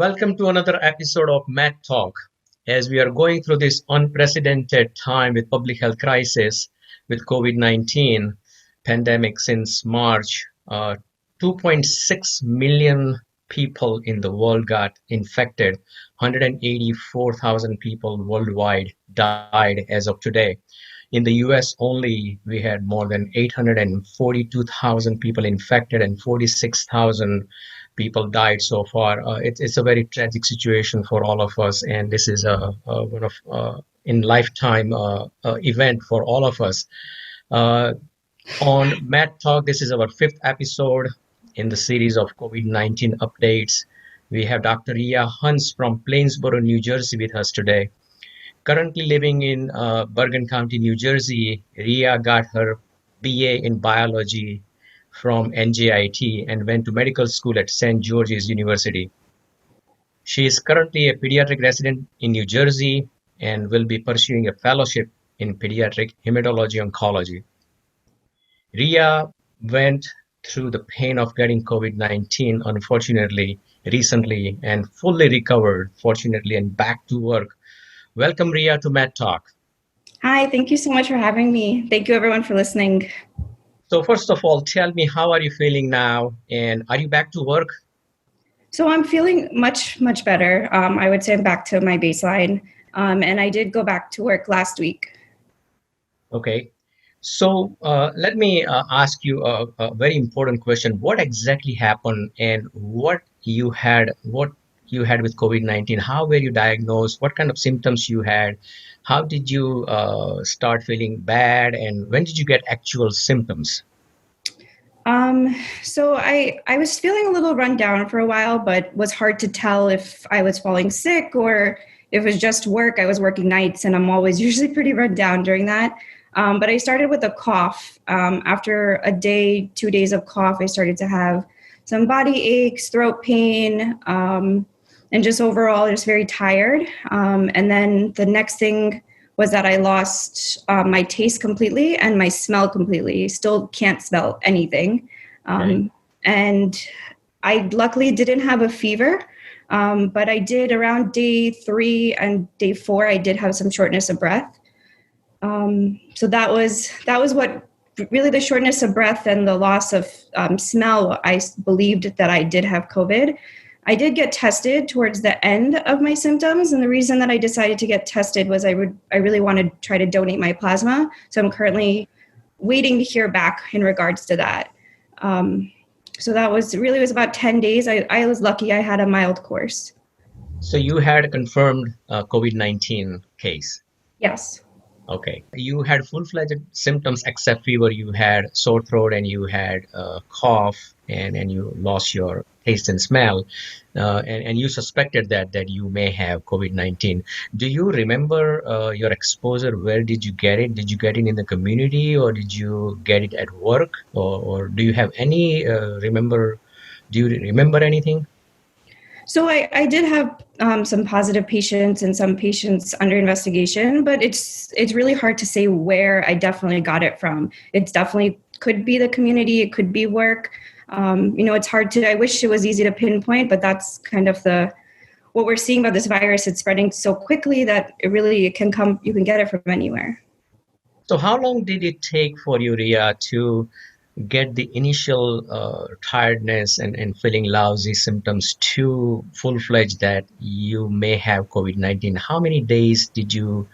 Welcome to another episode of Med Talk. As we are going through this unprecedented time with public health crisis with COVID-19 pandemic since March, 2.6 million people in the world got infected. 184,000 people worldwide died as of today. In the US only, we had more than 842,000 people infected and 46,000 people died so far. It's a very tragic situation for all of us, and this is one of in lifetime event for all of us. On Matt Talk, this is our fifth episode in the series of COVID-19 updates. We have Dr. Rhea Hans from Plainsboro, New Jersey with us today. Currently living in Bergen County, New Jersey, Rhea got her BA in biology from NJIT and went to medical school at St. George's University. She is currently a pediatric resident in New Jersey and will be pursuing a fellowship in pediatric hematology oncology. Rhea went through the pain of getting COVID-19, unfortunately, recently, and fully recovered, fortunately, and back to work. Welcome, Rhea, to Med Talk. Hi, thank you so much for having me. Thank you, everyone, for listening. So first of all, tell me, how are you feeling now? And are you back to work? So I'm feeling much, much better. I would say I'm back to my baseline. And I did go back to work last week. Okay. So let me ask you a very important question. What exactly happened and what you had with COVID-19? How were you diagnosed? What kind of symptoms you had? How did you start feeling bad? And when did you get actual symptoms? So I was feeling a little run down for a while, but was hard to tell if I was falling sick or if it was just work. I was working nights and I'm always usually pretty run down during that. But I started with a cough. After a day, 2 days of cough, I started to have some body aches, throat pain, and just overall just very tired. And then the next thing was that I lost my taste completely and my smell completely. Still can't smell anything. Okay. And I luckily didn't have a fever, but I did around day 3 and day 4, I did have some shortness of breath. So that was what really the shortness of breath and the loss of smell. I believed that I did have COVID. I did get tested towards the end of my symptoms. And the reason that I decided to get tested was I really wanted to try to donate my plasma. So I'm currently waiting to hear back in regards to that. So that was about 10 days. I was lucky I had a mild course. So you had a confirmed COVID-19 case? Yes. Okay. You had full-fledged symptoms except fever. You had sore throat and you had cough and you lost your taste and smell. And you suspected that you may have COVID-19. Do you remember your exposure? Where did you get it? Did you get it in the community or did you get it at work? Or do you have any do you remember anything? So I did have some positive patients and some patients under investigation, but it's really hard to say where I definitely got it from. It's definitely could be the community, it could be work. It's hard to. I wish it was easy to pinpoint, but that's kind of what we're seeing about this virus. It's spreading so quickly that it can come. You can get it from anywhere. So how long did it take for you, Rhea, to get the initial tiredness and feeling lousy symptoms to full-fledged that you may have COVID-19? How many days did you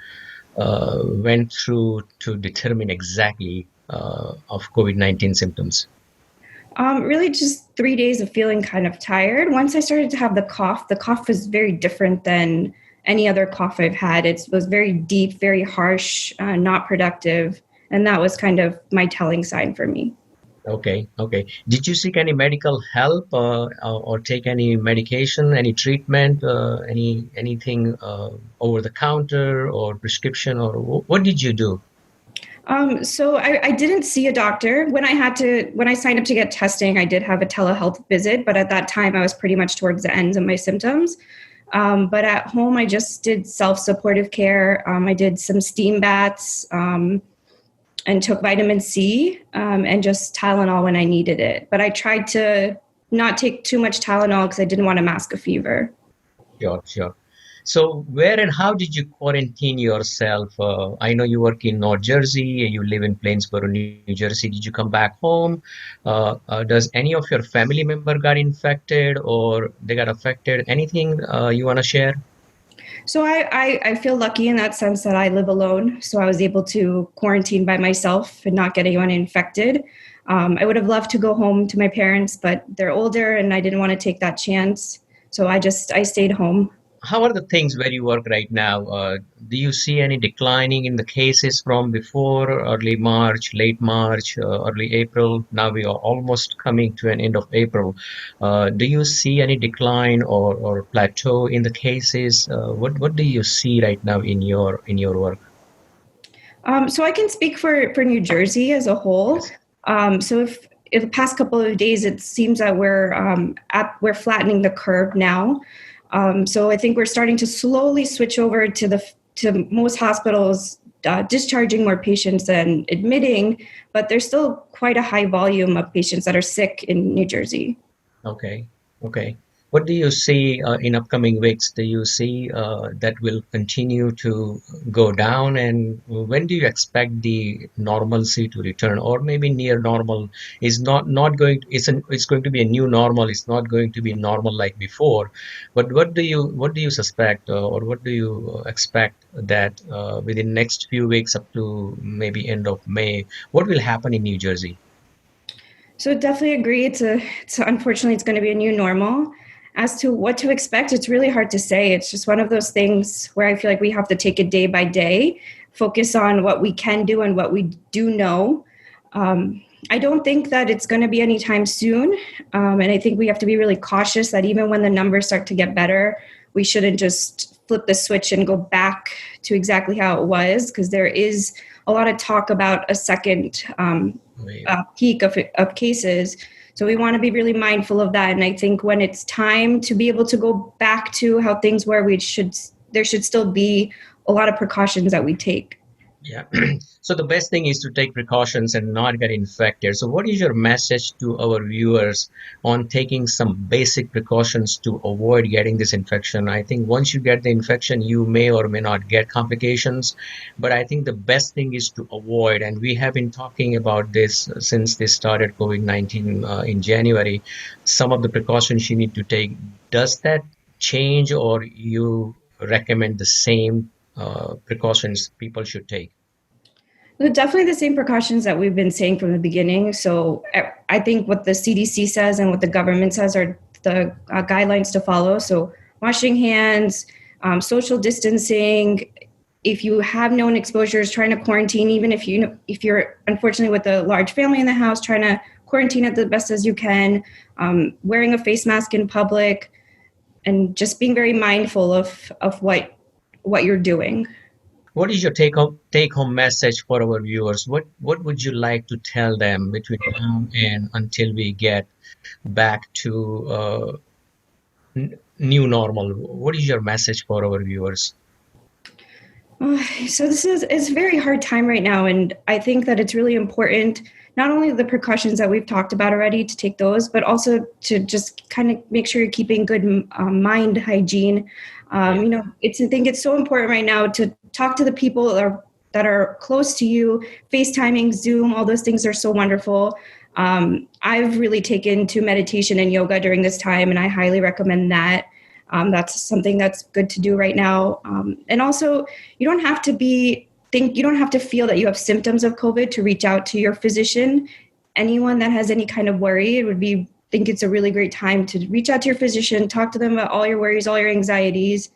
went through to determine exactly of COVID-19 symptoms? Really just 3 days of feeling kind of tired. Once I started to have the cough was very different than any other cough I've had. It was very deep, very harsh, not productive. And that was kind of my telling sign for me. Okay. Did you seek any medical help or take any medication, any treatment, anything over the counter or prescription, or what did you do? So I didn't see a doctor. When I signed up to get testing, I did have a telehealth visit, but at that time I was pretty much towards the ends of my symptoms. But at home, I just did self-supportive care. I did some steam baths and took vitamin C and just Tylenol when I needed it. But I tried to not take too much Tylenol because I didn't want to mask a fever. Sure, sure. So, where and how did you quarantine yourself? I know you work in North Jersey, you live in Plainsboro, New Jersey. Did you come back home? Does any of your family member got infected or they got affected? Anything you want to share? So I feel lucky in that sense that I live alone. So I was able to quarantine by myself and not get anyone infected. I would have loved to go home to my parents, but they're older and I didn't want to take that chance. So I stayed home. How are the things where you work right now? Do you see any declining in the cases from before early March, late March, early April? Now we are almost coming to an end of April. Do you see any decline or plateau in the cases? What do you see right now in your work? So I can speak for New Jersey as a whole. Yes. So if in the past couple of days, it seems that we're flattening the curve now. So I think we're starting to slowly switch over to most hospitals discharging more patients than admitting, but there's still quite a high volume of patients that are sick in New Jersey. Okay, okay. What do you see in upcoming weeks? Do you see that will continue to go down? And when do you expect the normalcy to return, or maybe near normal is not going? It's going to be a new normal. It's not going to be normal like before. But what do you suspect, or what do you expect that within next few weeks up to maybe end of May, what will happen in New Jersey? So definitely agree. It's unfortunately it's going to be a new normal. As to what to expect, it's really hard to say. It's just one of those things where I feel like we have to take it day by day, focus on what we can do and what we do know. I don't think that it's going to be anytime soon, and I think we have to be really cautious that even when the numbers start to get better, we shouldn't just flip the switch and go back to exactly how it was because there is a lot of talk about a second Wave. peak of cases. So we want to be really mindful of that. And I think when it's time to be able to go back to how things were, there should still be a lot of precautions that we take. Yeah. So the best thing is to take precautions and not get infected. So what is your message to our viewers on taking some basic precautions to avoid getting this infection? I think once you get the infection, you may or may not get complications, but I think the best thing is to avoid, and we have been talking about this since this started COVID-19 in January, some of the precautions you need to take. Does that change or you recommend the same precautions people should take? Well, definitely the same precautions that we've been saying from the beginning. So I think what the CDC says and what the government says are the guidelines to follow. So washing hands, social distancing. If you have known exposures, trying to quarantine. Even if you're unfortunately with a large family in the house, trying to quarantine it the best as you can. Wearing a face mask in public, and just being very mindful of what you're doing. What is your take home message for our viewers? What would you like to tell them between now and until we get back to new normal? What is your message for our viewers? So this is it's a very hard time right now, and I think that it's really important not only the precautions that we've talked about already to take those, but also to just kind of make sure you're keeping good mind hygiene. Yeah. I think it's so important right now to talk to the people that are close to you. FaceTiming, Zoom, all those things are so wonderful. I've really taken to meditation and yoga during this time, and I highly recommend that. That's something that's good to do right now. And also, you don't have to feel that you have symptoms of COVID to reach out to your physician. Anyone that has any kind of worry, think it's a really great time to reach out to your physician, talk to them about all your worries, all your anxieties.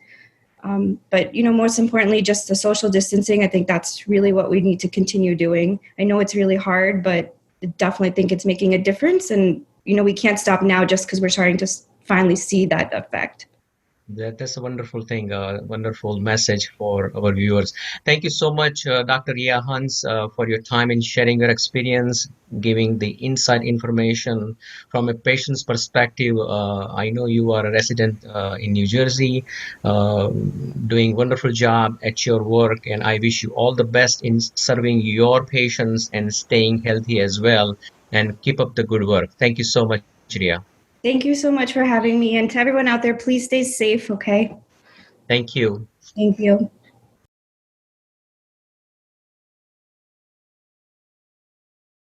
But most importantly, just the social distancing. I think that's really what we need to continue doing. I know it's really hard, but I definitely think it's making a difference. And we can't stop now just because we're starting to finally see that effect. That's a wonderful thing, a wonderful message for our viewers. Thank you so much, Dr. Rhea Hans, for your time in sharing your experience, giving the inside information from a patient's perspective. I know you are a resident in New Jersey, doing wonderful job at your work, and I wish you all the best in serving your patients and staying healthy as well. And keep up the good work. Thank you so much, Rhea. Thank you so much for having me. And to everyone out there, please stay safe, okay? Thank you. Thank you.